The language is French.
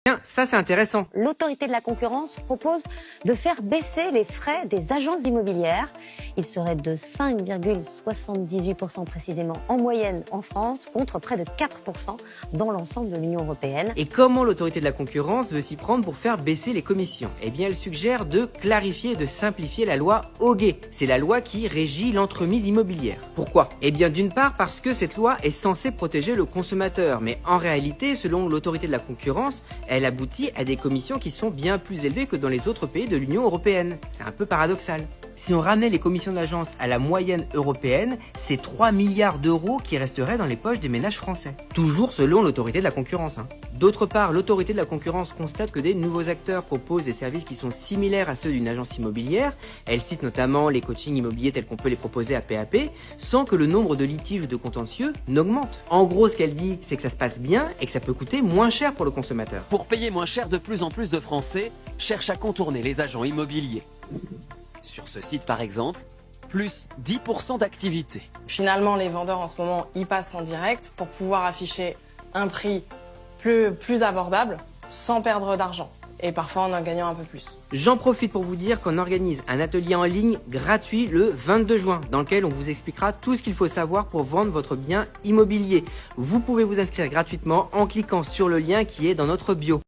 Tiens, ça c'est intéressant. L'autorité de la concurrence propose de faire baisser les frais des agences immobilières. Ils seraient de 5,78% précisément en moyenne en France, contre près de 4% dans l'ensemble de l'Union européenne. Et comment l'autorité de la concurrence veut s'y prendre pour faire baisser les commissions? Eh bien, elle suggère de clarifier et de simplifier la loi Hoguet. C'est la loi qui régit l'entremise immobilière. Pourquoi? Eh bien, d'une part parce que cette loi est censée protéger le consommateur, mais en réalité, selon l'autorité de la concurrence, elle aboutit à des commissions qui sont bien plus élevées que dans les autres pays de l'Union européenne. C'est un peu paradoxal. Si on ramenait les commissions d'agence à la moyenne européenne, c'est 3 milliards d'euros qui resteraient dans les poches des ménages français. Toujours selon l'autorité de la concurrence. D'autre part, l'autorité de la concurrence constate que des nouveaux acteurs proposent des services qui sont similaires à ceux d'une agence immobilière. Elle cite notamment les coachings immobiliers tels qu'on peut les proposer à PAP, sans que le nombre de litiges ou de contentieux n'augmente. En gros, ce qu'elle dit, c'est que ça se passe bien et que ça peut coûter moins cher pour le consommateur. Pour payer moins cher, de plus en plus de Français cherchent à contourner les agents immobiliers. Sur ce site par exemple, plus 10% d'activité. Finalement, les vendeurs en ce moment, ils passent en direct pour pouvoir afficher un prix plus abordable sans perdre d'argent. Et parfois en gagnant un peu plus. J'en profite pour vous dire qu'on organise un atelier en ligne gratuit le 22 juin dans lequel on vous expliquera tout ce qu'il faut savoir pour vendre votre bien immobilier. Vous pouvez vous inscrire gratuitement en cliquant sur le lien qui est dans notre bio.